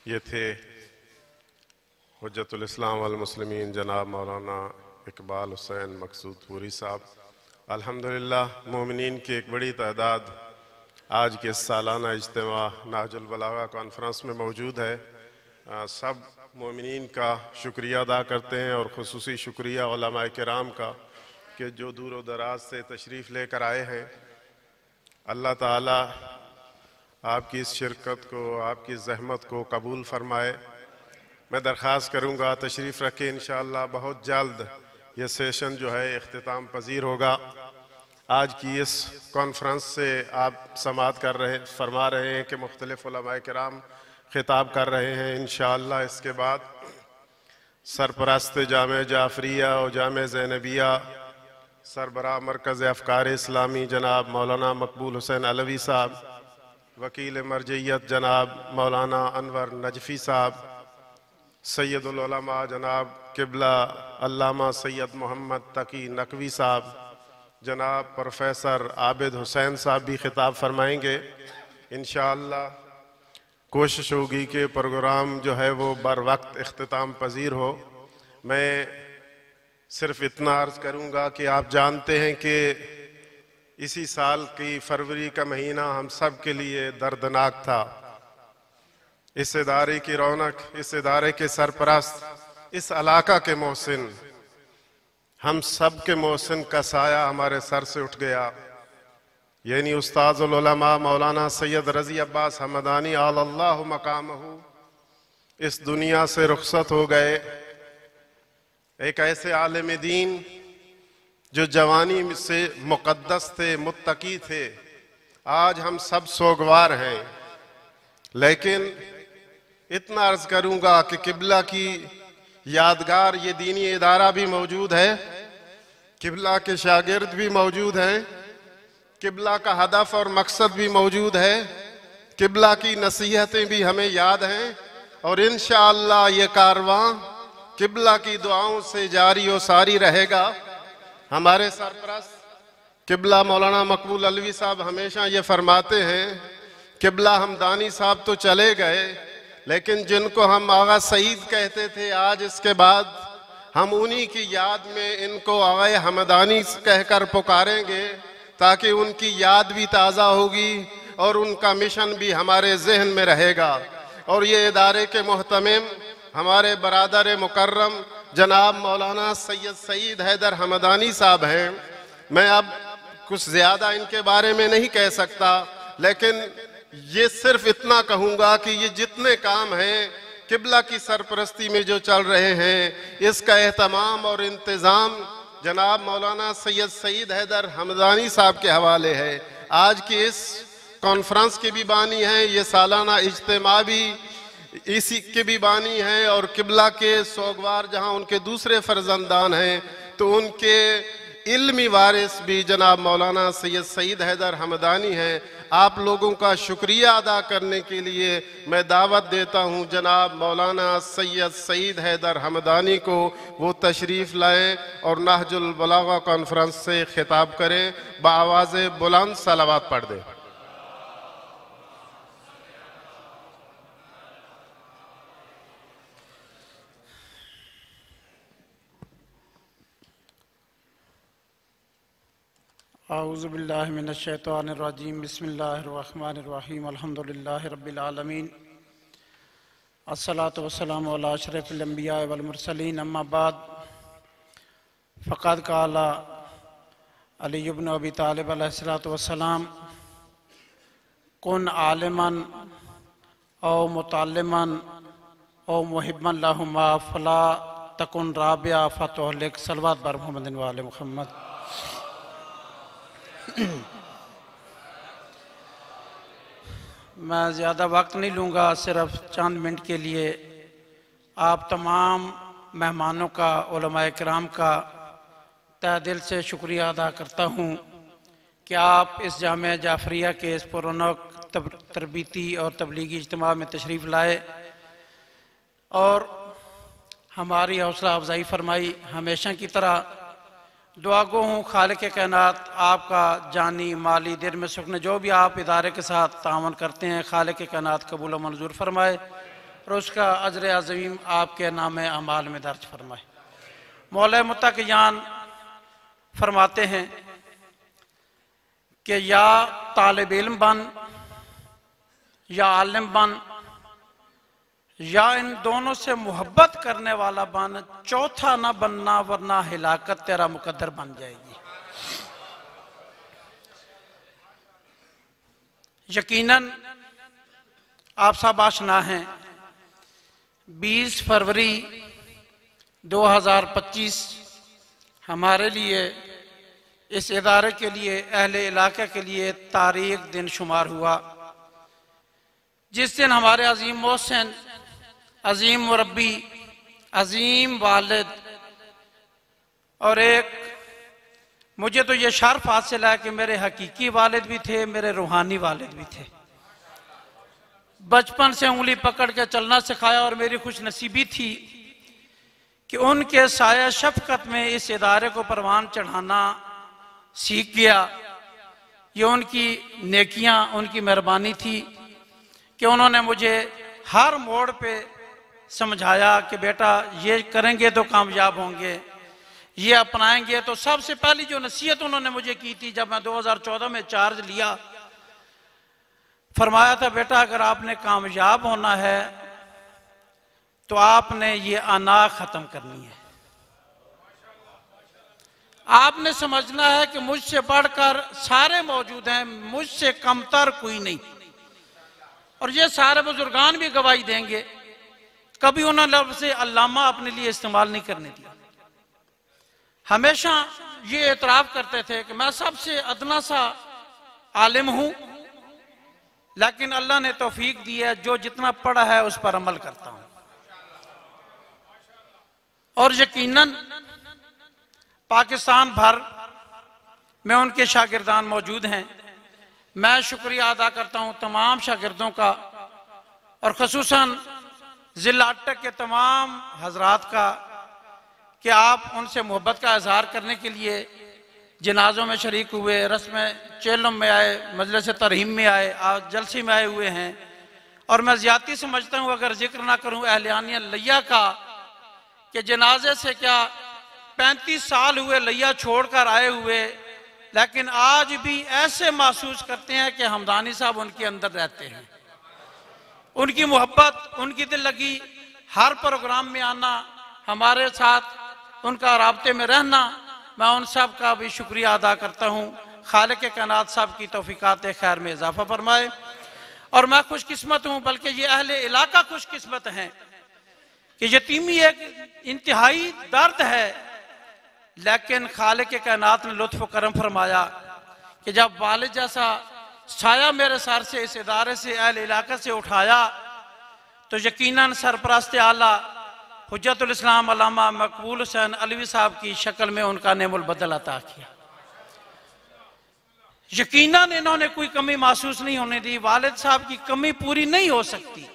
ये थे हुज्जतुल इस्लाम वल मुस्लिमीन जनाब मौलाना इकबाल हुसैन मकसूद पूरी साहब। अल्हम्दुलिल्लाह मोमिनीन की एक बड़ी तादाद आज के सालाना इज्तिमा नहजुल बलागा कॉन्फ्रेंस में मौजूद है। सब मोमिनीन का शुक्रिया अदा करते हैं और खुसूसी शुक्रिया उलमाए किराम का कि जो दूर दराज से तशरीफ़ लेकर आए हैं। अल्लाह ताला आपकी इस शिरकत को, आपकी ज़हमत को कबूल फरमाए। मैं दरख्वास्त करूँगा तशरीफ़ रखें, इंशाअल्लाह बहुत जल्द ये सेशन जो है इख्तिताम पजीर होगा। आज की इस कॉन्फ्रेंस से आप समाअत फरमा रहे हैं कि मुख्तलिफ़ उलमाए किराम खिताब कर रहे हैं। इंशाअल्लाह इसके बाद सरपरस्त जामे जाफरिया और जामे ज़ैनबिया सरबराह मरकज़ अफ़कार इस्लामी जनाब मौलाना मकबूल हुसैन अलवी साहब, वकील मरजइयत जनाब मौलाना अनवर नजफ़ी साहब, सैयदुल उलमा जनाब किबला अल्लामा सैयद मोहम्मद तकी नकवी साहब, जनाब प्रोफेसर आबिद हुसैन साहब भी खिताब फरमाएंगे। इंशाअल्लाह कोशिश होगी कि प्रोग्राम जो है वो बर वक्त इख्तिताम पजीर हो। मैं सिर्फ इतना अर्ज़ करूँगा कि आप जानते हैं कि इसी साल की फरवरी का महीना हम सब के लिए दर्दनाक था। इस इदारे की रौनक, इस इदारे के सरपरस्त, इस इलाका के मोहसिन, हम सब के मोहसिन का साया हमारे सर से उठ गया। यानी उस्ताज़ुल उलमा मौलाना सैयद रज़ी अब्बास हमदानी आलल्लाहु मकामहू इस दुनिया से रुखसत हो गए। एक ऐसे आलिम दीन जो जवानी से मुक़द्दस थे, मुत्तकी थे। आज हम सब सोगवार हैं, लेकिन इतना अर्ज़ करूँगा कि किबला की यादगार ये दीनी इदारा भी मौजूद है, किबला के शागिर्द भी मौजूद हैं, किबला का हदफ और मकसद भी मौजूद है, किबला की नसीहतें भी हमें याद हैं और इंशाअल्लाह ये कारवां किबला की दुआओं से जारी और सारी रहेगा। हमारे सरपरस्त किबला मौलाना मकबूल अलवी साहब हमेशा ये फरमाते हैं, किबला हमदानी साहब तो चले गए, लेकिन जिनको हम आगा सईद कहते थे, आज इसके बाद हम उन्हीं की याद में इनको आगा हमदानी कहकर पुकारेंगे, ताकि उनकी याद भी ताज़ा होगी और उनका मिशन भी हमारे जहन में रहेगा। और ये इदारे के मुहतमिम हमारे बरादर मुकर्रम जनाब मौलाना सैयद सईद हैदर हमदानी साहब हैं। मैं अब कुछ ज़्यादा इनके बारे में नहीं कह सकता, लेकिन ये सिर्फ इतना कहूँगा कि ये जितने काम हैं किबला की सरपरस्ती में जो चल रहे हैं, इसका एहतमाम और इंतज़ाम जनाब मौलाना सैयद सईद हैदर हमदानी साहब के हवाले है। आज की इस कॉन्फ्रेंस के भी बानी हैं, ये सालाना इज्तिमा भी इसी के भी बानी हैं, और किबला के सोगवार जहाँ उनके दूसरे फर्जंदान हैं, तो उनके इल्मी वारिस भी जनाब मौलाना सैयद सईद हैदर हमदानी हैं। आप लोगों का शुक्रिया अदा करने के लिए मैं दावत देता हूँ जनाब मौलाना सैयद सईद हैदर हमदानी को, वो तशरीफ़ लाएँ और नहजुल बलागा कॉन्फ्रेंस से खिताब करें। बाआवाज़ बुलंद सलावत पढ़ दें। आऊज़ु बिल्लाहि मिनश शैतानिर रजीम बिस्मिल्लाहिर रहमानिर रहीम अल्हम्दुलिल्लाहि रब्बिल आलमीन अस्सलातु वस्सलामु अला अशरफिल अंबिया वल मुरसलीन अम्मा बाद फ़क़द क़ाला अली इब्न अबी तालिब अलैहिस्सलातु वस्सलाम कुन आलिमन औ मुतअल्लिमन औ मुहिब्बन लहुमा फला तकुन राबिया फतुहलिक सलवात बर मुहम्मदिन व आले मुहम्मद। मैं ज़्यादा वक्त नहीं लूँगा, सिर्फ चंद मिनट के लिए आप तमाम मेहमानों का, उलमाए किराम का तहे दिल से शुक्रिया अदा करता हूँ कि आप इस जामे जाफरिया के इस पुरनक तरबीती और तबलीगी इज्तिमा में तशरीफ़ लाए और हमारी हौसला अफजाई फरमाई। हमेशा की तरह दुआ गो हूँ खालिक कायनात आपका जानी माली दिल में सुखने जो भी आप इदारे के साथ तावन करते हैं, खालिक कायनात कबूल मंजूर फरमाए और उसका अजर अज़ीम आपके नाम अमाल में दर्ज फरमाए। मौला मुत्तक़ियान फरमाते हैं कि या तालिब इल्म बन या आलिम बन या इन दोनों से मोहब्बत करने वाला बन, चौथा ना बनना वरना हिलाकत तेरा मुकद्दर बन जाएगी। यकीनन आप सब आशना हैं 20 फरवरी 2025 हमारे लिए, इस इदारे के लिए, अहले इलाके के लिए तारीख दिन शुमार हुआ, जिस दिन हमारे अजीम मोहसिन, अजीम मुरब्बी, अजीम वालिद और एक मुझे तो ये शर्फ हासिल है कि मेरे हकीकी वालिद भी थे, मेरे रूहानी वालिद भी थे। बचपन से उंगली पकड़ के चलना सिखाया और मेरी खुश नसीबी थी कि उनके साया शफकत में इस इदारे को परवान चढ़ाना सीख गया। ये उनकी नेकियां, उनकी मेहरबानी थी कि उन्होंने मुझे हर मोड़ पे समझाया कि बेटा ये करेंगे तो कामयाब होंगे, ये अपनाएंगे। तो सबसे पहली जो नसीहत उन्होंने मुझे की थी जब मैं 2014 में चार्ज लिया, फरमाया था बेटा अगर आपने कामयाब होना है तो आपने ये अना खत्म करनी है। आपने समझना है कि मुझसे बढ़कर सारे मौजूद हैं, मुझसे कमतर कोई नहीं। और ये सारे बुजुर्गान भी गवाही देंगे, कभी उन्होंने लफ्ज़ अल्लामा अपने लिए इस्तेमाल नहीं करने दिया। हमेशा ये एतराफ़ करते थे कि मैं सबसे अदना सा आलिम हूं, लेकिन अल्लाह ने तौफीक दी है, जो जितना पढ़ा है उस पर अमल करता हूं। और यकीनन पाकिस्तान भर में उनके शागिर्दान मौजूद हैं। मैं शुक्रिया अदा करता हूं तमाम शागिर्दों का और ख़ुसूसन ज़िला अटक के तमाम हजरात का कि आप उनसे मोहब्बत का इजहार करने के लिए जनाजों में शरीक हुए, रस्म चेलम में आए, मजलिस तरहीम में आए, आज जलसे में आए हुए हैं। और मैं ज़्यादती समझता हूँ अगर जिक्र ना करूँ अहलियानिया लैया का कि जनाजे से क्या 35 साल हुए लैया छोड़कर आए हुए, लेकिन आज भी ऐसे महसूस करते हैं कि हमदानी साहब उनके अंदर रहते हैं। उनकी मोहब्बत, उनकी दिल लगी, हर प्रोग्राम में आना, हमारे साथ उनका राब्ते में रहना, मैं उन सब का भी शुक्रिया अदा करता हूँ। खालिक कायनात साहब की तौफीकात खैर में इजाफा फरमाए। और मैं खुशकिस्मत हूँ, बल्कि ये अहले इलाका खुशकिस्मत हैं कि यतीमी एक इंतहाई दर्द है, लेकिन खालिक कायनात ने लुत्फ करम फरमाया कि जब वालिद जैसा साया मेरे सर से, इस इदारे से, अहले इलाका से उठाया, तो यकीनन सरपरस्त आला हुज्जतुल इस्लाम अल्लामा मकबूल हुसैन अलवी साहब की शक्ल में उनका नेमुल बदल अता किया। यकीनन इन्होंने कोई कमी महसूस नहीं होने दी, वालिद साहब की कमी पूरी नहीं हो सकती,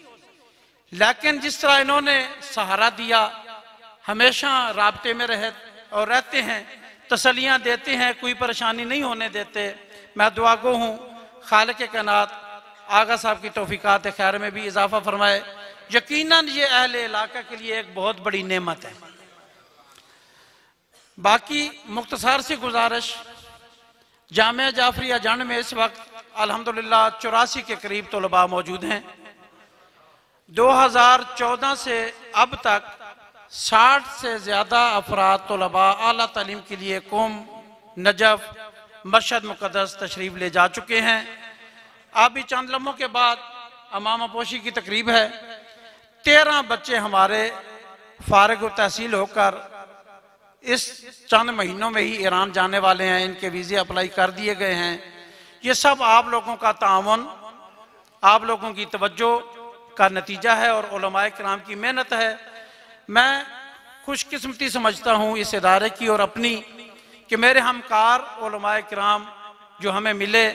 लेकिन जिस तरह इन्होंने सहारा दिया, हमेशा राब्ते में रहे और रहते हैं, तसलियां देते हैं, कोई परेशानी नहीं होने देते। मैं दुआगो हूँ खालिक कायनात आगा साहब की तौफीकात खैर में भी इजाफा फरमाए। यकीनन ये अहले इलाका के लिए एक बहुत बड़ी नेमत है। बाकी मुख्तसर सी गुजारिश, जामिया जाफरिया जंड में इस वक्त अल्हम्दुलिल्लाह 84 के करीब तलबा मौजूद हैं। 2014 से अब तक 60 से ज़्यादा अफराद तलबा आला तालीम के लिए कौम नजफ मशहद मुक़द्दस तशरीफ़ ले जा चुके हैं। अभी चंद लम्हों के बाद अमामा पोशी की तकरीब है। 13 बच्चे हमारे फारिग तहसील होकर इस चंद महीनों में ही ईरान जाने वाले हैं, इनके वीज़े अप्लाई कर दिए गए हैं। ये सब आप लोगों का तावन, आप लोगों की तवज्जो का नतीजा है और उलमाए किराम की मेहनत है। मैं खुशकिस्मती समझता हूँ इस इदारे की और अपनी कि मेरे हमकार उलमाए किराम जो हमें मिले,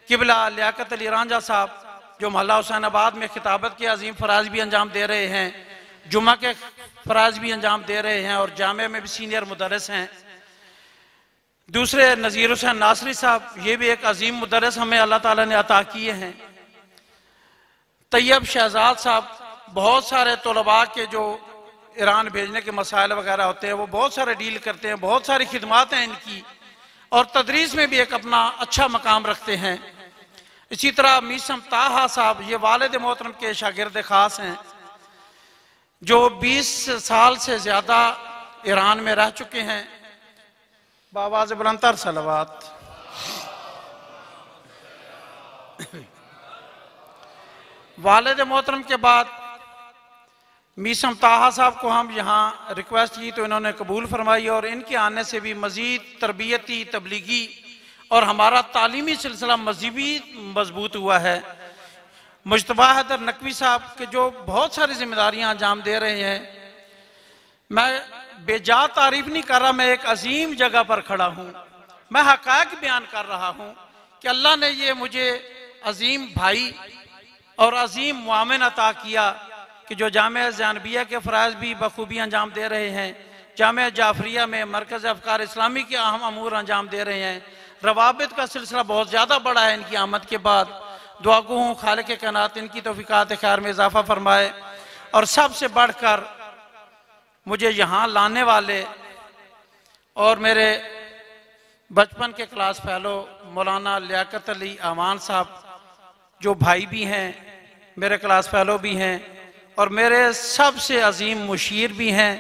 किबला लियाकत अली रांझा साहब जो मोहल्ला हुसैनाबाद में खिताबत के अजीम फ़राज भी अंजाम दे रहे हैं, जुम्मा के फ़राज भी अंजाम दे रहे हैं और जामे में भी सीनियर मुदर्रिस हैं। दूसरे नज़ीर हुसैन नासरी साहब, ये भी एक अजीम मुदर्रिस हमें अल्लाह ताला ने अता किए हैं। तैयब शहजाद साहब बहुत सारे तलबा के जो ईरान भेजने के मसाइल वगैरह होते हैं वो बहुत सारे डील करते हैं, बहुत सारी खिदमात हैं इनकी, और तदरीस में भी एक अपना अच्छा मकाम रखते हैं। इसी तरह मीसम ताहा साहब, ये वालिद मोहतरम के शागिर्द खास हैं, जो 20 साल से ज़्यादा ईरान में रह चुके हैं। बावाज़ बुलंदतर सलवात। वालिद मोहतरम के बाद मीसम ताहा साहब को हम यहाँ रिक्वेस्ट की तो इन्होंने कबूल फरमाई, और इनके आने से भी मज़ीद तरबियती तबलीगी और हमारा तालीमी सिलसिला मज़ीद मजबूत हुआ है। मुज्तबा हैदर नकवी साहब के जो बहुत सारी जिम्मेदारियाँ अंजाम दे रहे हैं, मैं बेजा तारीफ नहीं कर रहा, मैं एक अजीम जगह पर खड़ा हूँ, मैं हक़ाइक़ बयान कर रहा हूँ कि अल्लाह ने ये मुझे अजीम भाई और अजीम मुआमिन अता किया कि जो जामिया ज़ैनबिया के फ़राइज़ भी बखूबी अंजाम दे रहे हैं, जामिया जाफरिया में मरकज़ अफ़कार इस्लामी के अहम अमूर अंजाम दे रहे हैं। रवाबित का सिलसिला बहुत ज़्यादा बड़ा है इनकी आमद के बाद। दुआ गो हूँ खालिक कायनात इनकी तौफ़ीक़ात खैर में इजाफ़ा फरमाए, और सबसे बढ़कर मुझे यहाँ लाने वाले और मेरे बचपन के क्लास फेलो मौलाना लियाकत अली अमान साहब, जो भाई भी हैं, मेरे क्लास फेलो भी हैं, और मेरे सबसे अजीम मुशीर भी हैं,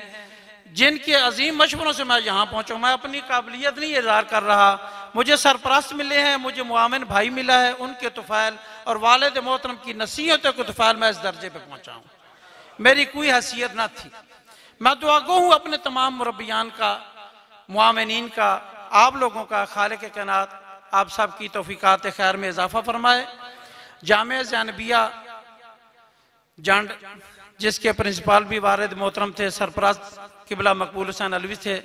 जिनके अजीम मशवरों से मैं यहाँ पहुँचा। मैं अपनी काबिलियत नहीं इज़हार कर रहा, मुझे सरपरस्त मिले हैं, मुझे मुआमिन भाई मिला है, उनके तुफ़ैल और वालिद मोहतरम की नसीहतों के तुफ़ैल मैं इस दर्जे पे पहुँचा हूँ। मेरी कोई हैसियत ना थी। मैं दुआ गो हूँ अपने तमाम मुरब्बियान का, मुआमिनीन का, आप लोगों का, खालिक कायनात आप सब की तौफ़ीक़ात खैर में इजाफ़ा फरमाए। जामिया ज़ैनबिया जंड, जिसके प्रिंसिपल भी वालिद मोहतरम थे, सरपरस्त किबला मकबूल हुसैन अलवी थे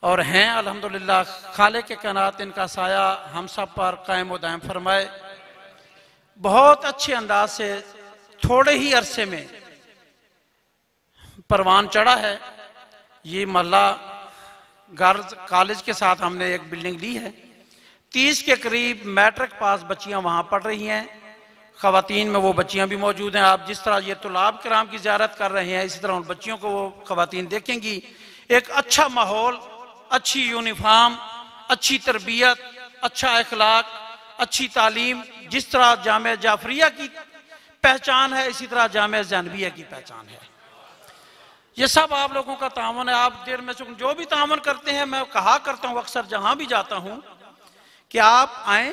और हैं अल्हम्दुलिल्लाह। खालिक कायनात इनका साया हम सब पर कायम व दायम फरमाए। बहुत अच्छे अंदाज से थोड़े ही अरसे में परवान चढ़ा है। ये महल्ला गर्ल्स कॉलेज के साथ हमने एक बिल्डिंग ली है। 30 के करीब मैट्रिक पास बच्चियां वहां पढ़ रही हैं। खवातीन में वो बच्चियां भी मौजूद हैं। आप जिस तरह ये तुलाब किराम की ज़ियारत कर रहे हैं, इसी तरह उन बच्चियों को वो खवातीन देखेंगी। एक अच्छा माहौल, अच्छी यूनिफॉर्म, अच्छी तरबियत, अच्छा अखलाक, अच्छी तालीम, जिस तरह जामिया जाफरिया की पहचान है, इसी तरह जामिया ज़ैनबिया की पहचान है। ये सब आप लोगों का तावन है। आप देर में जो भी तावन करते हैं, मैं कहा करता हूँ अक्सर जहां भी जाता हूँ कि आप आए,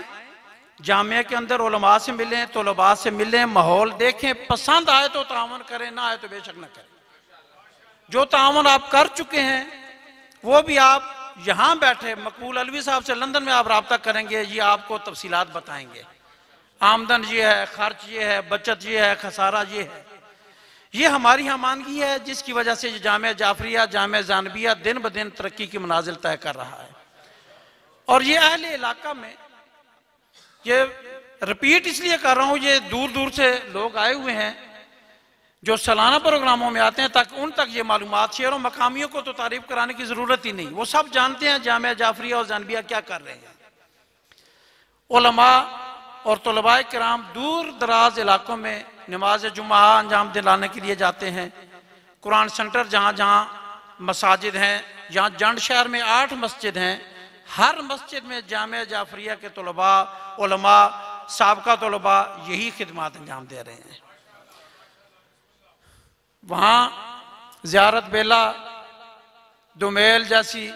जामिया के अंदर उलमा से मिलें, तलबा से मिलें, माहौल देखें, पसंद आए तो तावन करें, ना आए तो बेशक न करें। जो तावन आप कर चुके हैं वो भी आप यहाँ बैठे मकबूल अलवी साहब से लंदन में आप रब्ता करेंगे, ये आपको तफसीलात बताएंगे। आमदन ये है, खर्च ये है, बचत ये है, खसारा ये है। ये हमारी हमानगी है जिसकी वजह से जामिया जाफरिया, जामिया ज़ैनबिया दिन ब दिन तरक्की की मनाजिल तय कर रहा है। और ये अहले इलाका में, ये रिपीट इसलिए कर रहा हूँ, ये दूर दूर से लोग आए हुए हैं जो सालाना प्रोग्रामों में आते हैं, तक उन तक ये मालूमात शेर और मकामियों को तो तारीफ कराने की ज़रूरत ही नहीं। वो सब जानते हैं जामिया जाफरिया और ज़ैनबिया क्या कर रहे हैं। उलमा और तलबाए किराम दूर दराज इलाकों में नमाज जुमा अंजाम दिलाने के लिए जाते हैं। कुरान सेंटर जहाँ जहाँ मसाजिद हैं, जहाँ जंड शहर में 8 मस्जिद हैं, हर मस्जिद में जामिया जाफरिया के तलबा, उलमा, साबका तलबा यही खिदमात अंजाम दे रहे हैं। वहाँ ज़ियारत बेला, दुमेल जैसी,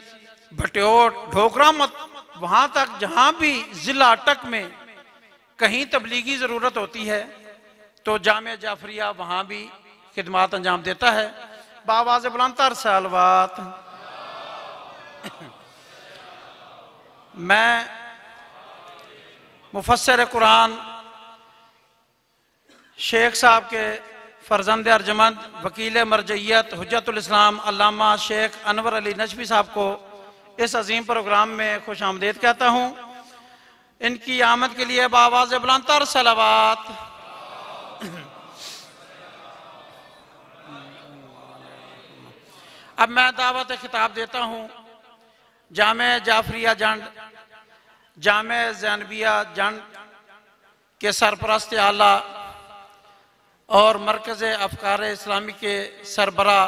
भट्योट, ढोकरा मत, वहाँ तक जहाँ भी ज़िला अटक में कहीं तबलीगी ज़रूरत होती है तो जामिया जाफरिया वहाँ भी खिदमात अंजाम देता है। बावाज़ बुलंदतर सलवात। मैं मुफस्सिर कुरान शेख साहब के फर्जंद अर्जमंद, वकील मरजइयत, हुज्जतुल इस्लाम अल्लामा शेख अनवर अली नजफी साहब को इस अजीम प्रोग्राम में खुश आमदीद कहता हूँ। इनकी आमद के लिए बावाज़ बुलंदतर सलावत। अब मैं दावत खिताब देता हूँ जामिया जाफरिया जंड, जामिया ज़ैनबिया जंड के सरपरस्त आला और मरकज़ अफ़कार इस्लामी के सरबरा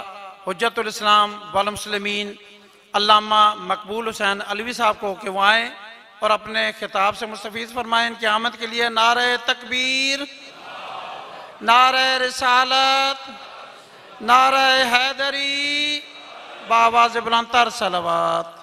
हुज्जतुल इस्लाम वल मुस्लिमीन अल्लामा मकबूल हुसैन अलवी साहब को कि वो आएँ और अपने खिताब से मुस्तफ़ीज़ फरमाएँ। इनकी आमद के लिए नारे तकबीर, नारे रिसालत, नारे हैदरी, बावाज़ बुलंदतर सलवात।